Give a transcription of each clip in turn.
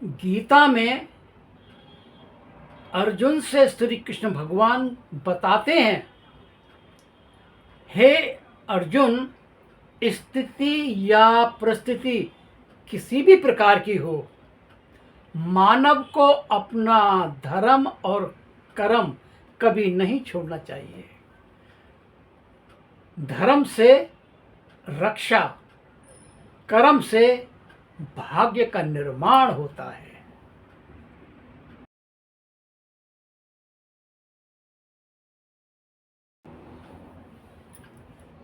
गीता में अर्जुन से श्री कृष्ण भगवान बताते हैं, हे अर्जुन, स्थिति या परिस्थिति किसी भी प्रकार की हो, मानव को अपना धर्म और कर्म कभी नहीं छोड़ना चाहिए। धर्म से रक्षा, कर्म से भाग्य का निर्माण होता है।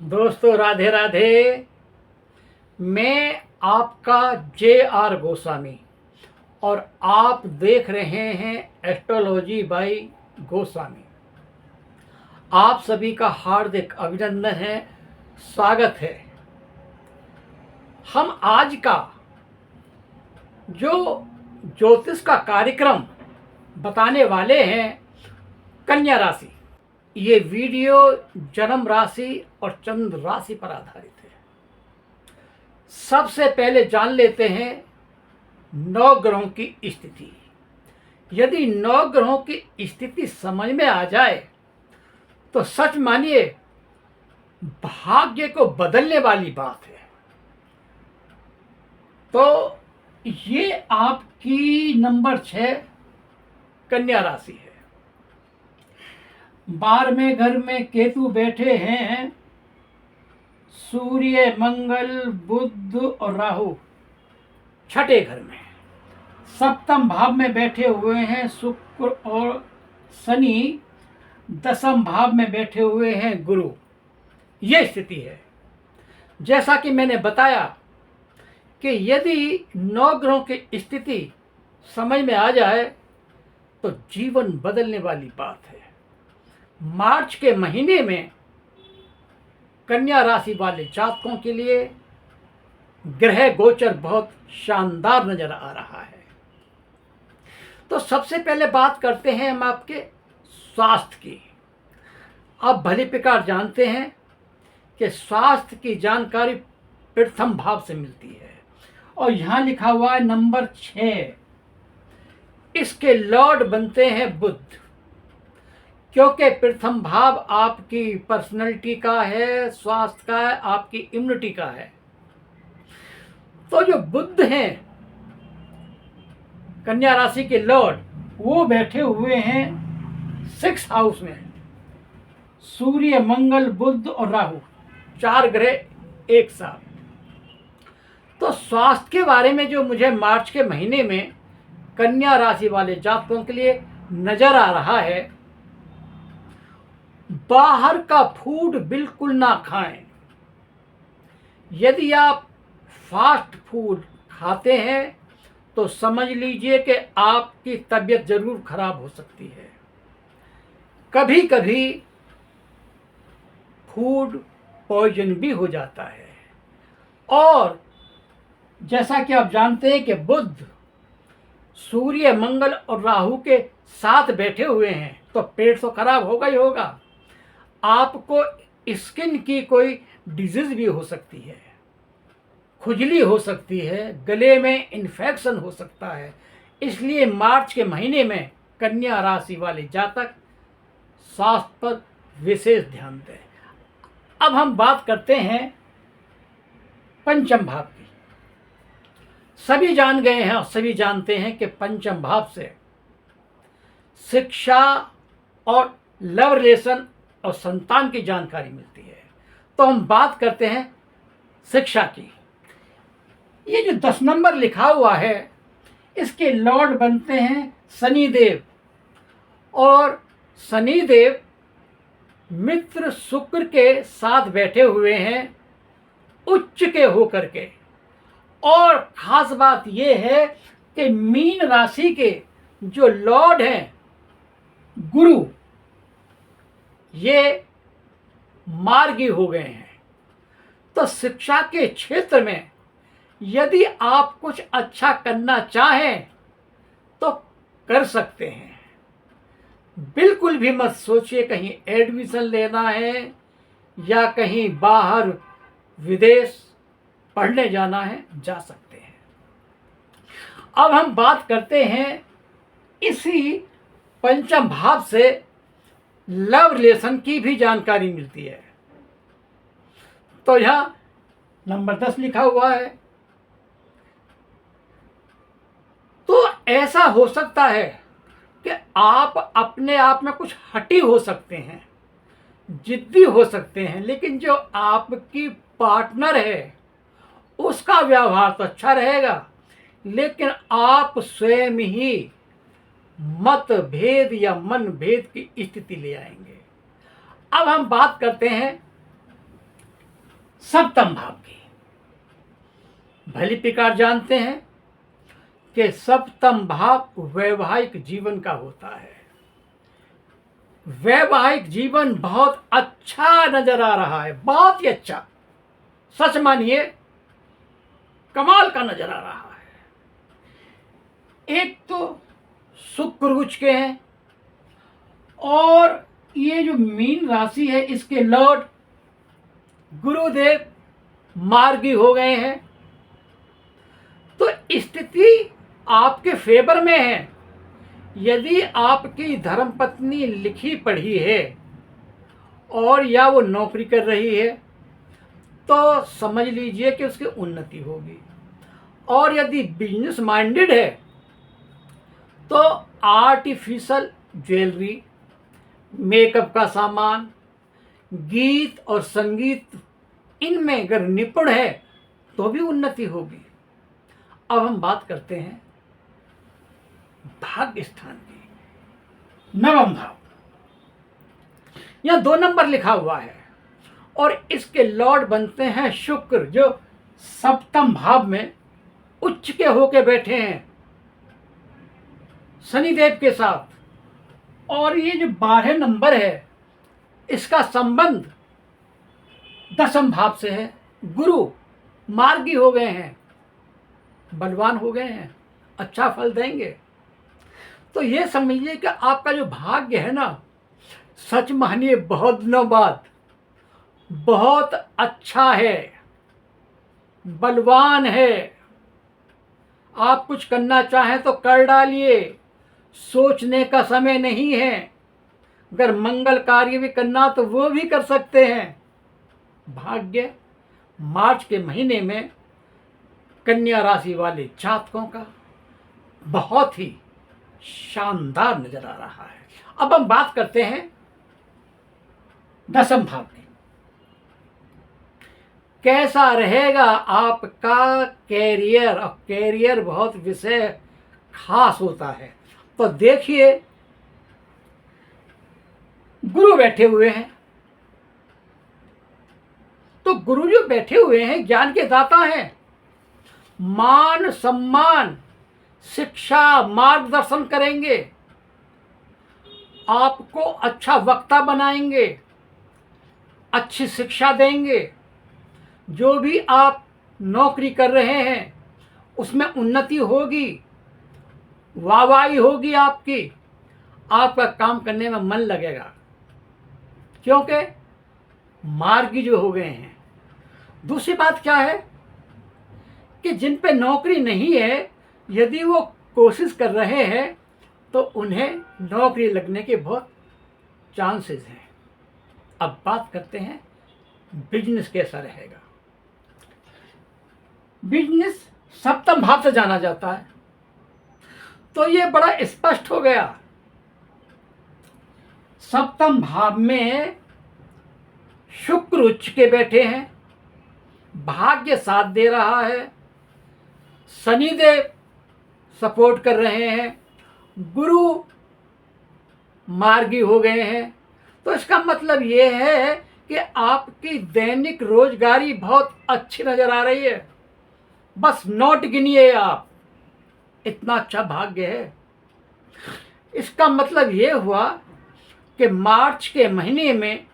दोस्तों, राधे राधे। मैं आपका JR गोस्वामी और आप देख रहे हैं एस्ट्रोलॉजी बाय गोस्वामी। आप सभी का हार्दिक अभिनंदन है, स्वागत है। हम आज का जो ज्योतिष का कार्यक्रम बताने वाले हैं, कन्या राशि। ये वीडियो जन्म राशि और चंद्र राशि पर आधारित है। सबसे पहले जान लेते हैं 9 ग्रहों की स्थिति। यदि 9 ग्रहों की स्थिति समझ में आ जाए तो सच मानिए भाग्य को बदलने वाली बात है। तो ये आपकी नंबर 6 कन्या राशि है। 12वें घर में केतु बैठे हैं। सूर्य, मंगल, बुध और राहु 6ठे घर में। सप्तम भाव में बैठे हुए हैं शुक्र और शनि। 10वें भाव में बैठे हुए हैं गुरु। ये स्थिति है। जैसा कि मैंने बताया कि यदि 9 ग्रहों की स्थिति समझ में आ जाए तो जीवन बदलने वाली बात है। मार्च के महीने में कन्या राशि वाले जातकों के लिए ग्रह गोचर बहुत शानदार नजर आ रहा है। तो सबसे पहले बात करते हैं हम आपके स्वास्थ्य की। आप भली प्रकार जानते हैं कि स्वास्थ्य की जानकारी प्रथम भाव से मिलती है और यहाँ लिखा हुआ है नंबर 6। इसके लॉर्ड बनते हैं बुध, क्योंकि प्रथम भाव आपकी पर्सनैलिटी का है, स्वास्थ्य का है, आपकी इम्यूनिटी का है। तो जो बुध हैं कन्या राशि के लॉर्ड, वो बैठे हुए हैं 6th हाउस में। सूर्य, मंगल, बुध और राहु 4 ग्रह एक साथ। तो स्वास्थ्य के बारे में जो मुझे मार्च के महीने में कन्या राशि वाले जातकों के लिए नजर आ रहा है, बाहर का फूड बिल्कुल ना खाएं। यदि आप फास्ट फूड खाते हैं तो समझ लीजिए कि आपकी तबीयत जरूर खराब हो सकती है। कभी कभी फूड पॉइजन भी हो जाता है। और जैसा कि आप जानते हैं कि बुध सूर्य, मंगल और राहु के साथ बैठे हुए हैं, तो पेट तो खराब होगा ही होगा। आपको स्किन की कोई डिजीज भी हो सकती है, खुजली हो सकती है, गले में इन्फेक्शन हो सकता है। इसलिए मार्च के महीने में कन्या राशि वाले जातक स्वास्थ्य पर विशेष ध्यान दें। अब हम बात करते हैं पंचम भाव की। सभी जान गए हैं और सभी जानते हैं कि पंचम भाव से शिक्षा और लव रिलेशन और संतान की जानकारी मिलती है। तो हम बात करते हैं शिक्षा की। ये जो 10 नंबर लिखा हुआ है, इसके लॉर्ड बनते हैं शनिदेव। और शनिदेव मित्र शुक्र के साथ बैठे हुए हैं उच्च के होकर के। और खास बात यह है कि मीन राशि के जो लॉर्ड हैं गुरु, ये मार्गी हो गए हैं। तो शिक्षा के क्षेत्र में यदि आप कुछ अच्छा करना चाहें तो कर सकते हैं। बिल्कुल भी मत सोचिए कहीं एडमिशन लेना है या कहीं बाहर विदेश पढ़ने जाना है, जा सकते हैं। अब हम बात करते हैं इसी पंचम भाव से लव रिलेशन की भी जानकारी मिलती है। तो यहाँ नंबर 10 लिखा हुआ है। तो ऐसा हो सकता है कि आप अपने आप में कुछ हठी हो सकते हैं, जिद्दी हो सकते हैं, लेकिन जो आपकी पार्टनर है उसका व्यवहार तो अच्छा रहेगा, लेकिन आप स्वयं ही मतभेद या मनभेद की स्थिति ले आएंगे। अब हम बात करते हैं सप्तम भाव की। भली प्रकार जानते हैं कि सप्तम भाव वैवाहिक जीवन का होता है। वैवाहिक जीवन बहुत अच्छा नजर आ रहा है, बहुत ही अच्छा, सच मानिए कमाल का नजर आ रहा है। एक तो शुक्र उच्च के हैं और ये जो मीन राशि है इसके लॉर्ड गुरुदेव मार्गी हो गए हैं। तो स्थिति आपके फेवर में है। यदि आपकी धर्मपत्नी लिखी पढ़ी है और या वो नौकरी कर रही है तो समझ लीजिए कि उसकी उन्नति होगी। और यदि बिजनेस माइंडेड है तो आर्टिफिशियल ज्वेलरी, मेकअप का सामान, गीत और संगीत, इनमें अगर निपुण है तो भी उन्नति होगी। अब हम बात करते हैं भाग्य स्थान की। नवम भाव, यहां 2 नंबर लिखा हुआ है और इसके लॉर्ड बनते हैं शुक्र, जो सप्तम भाव में उच्च के होके बैठे हैं शनिदेव के साथ। और ये जो 12 नंबर है इसका संबंध 10म भाव से है। गुरु मार्गी हो गए हैं, बलवान हो गए हैं, अच्छा फल देंगे। तो ये समझिए कि आपका जो भाग्य है ना, सच मानिए बहुत दिनों बाद बहुत अच्छा है, बलवान है। आप कुछ करना चाहें तो कर डालिए, सोचने का समय नहीं है। अगर मंगल कार्य भी करना तो वो भी कर सकते हैं। भाग्य मार्च के महीने में कन्या राशि वाले जातकों का बहुत ही शानदार नजर आ रहा है। अब हम बात करते हैं 10म भाव की। कैसा रहेगा आपका कैरियर? और कैरियर बहुत विषय खास होता है। तो देखिए, गुरु बैठे हुए हैं। तो गुरु जो बैठे हुए हैं ज्ञान के दाता हैं। मान सम्मान, शिक्षा, मार्गदर्शन करेंगे, आपको अच्छा वक्ता बनाएंगे, अच्छी शिक्षा देंगे। जो भी आप नौकरी कर रहे हैं उसमें उन्नति होगी, वाहवाही होगी आपकी, आपका काम करने में मन लगेगा, क्योंकि मार्गी जो हो गए हैं। दूसरी बात क्या है कि जिन पे नौकरी नहीं है, यदि वो कोशिश कर रहे हैं तो उन्हें नौकरी लगने के बहुत चांसेस हैं। अब बात करते हैं बिजनेस कैसा रहेगा। बिजनेस सप्तम भाव से जाना जाता है, तो ये बड़ा स्पष्ट हो गया। सप्तम भाव में शुक्र उच्च के बैठे हैं, भाग्य साथ दे रहा है, शनिदेव सपोर्ट कर रहे हैं, गुरु मार्गी हो गए हैं। तो इसका मतलब ये है कि आपकी दैनिक रोजगारी बहुत अच्छी नजर आ रही है। बस नोट गिनिए आप, इतना अच्छा भाग्य है। इसका मतलब ये हुआ कि मार्च के महीने में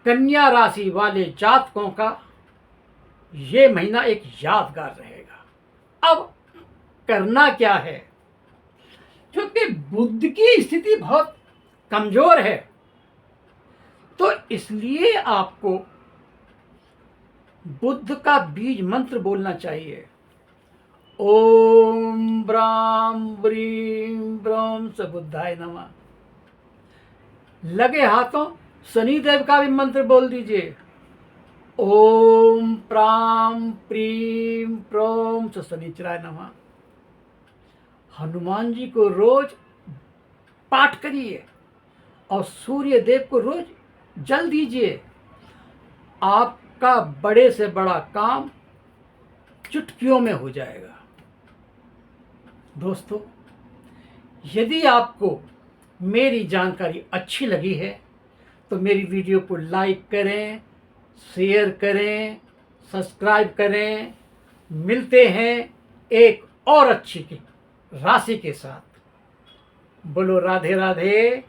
कन्या राशि वाले जातकों का ये महीना एक यादगार रहेगा। अब करना क्या है? क्योंकि बुध की स्थिति बहुत कमजोर है, तो इसलिए आपको बुध का बीज मंत्र बोलना चाहिए। ओम ब्राम ब्रीम ब्रोम स बुद्धाय नमः। लगे हाथों शनिदेव का भी मंत्र बोल दीजिए। ओम प्राम प्रीम प्रोम स शनिचराय नमः। हनुमान जी को रोज पाठ करिए और सूर्य देव को रोज जल दीजिए। आपका बड़े से बड़ा काम चुटकियों में हो जाएगा। दोस्तों, यदि आपको मेरी जानकारी अच्छी लगी है तो मेरी वीडियो को लाइक करें, शेयर करें, सब्सक्राइब करें। मिलते हैं एक और अच्छी की राशि के साथ। बोलो राधे राधे।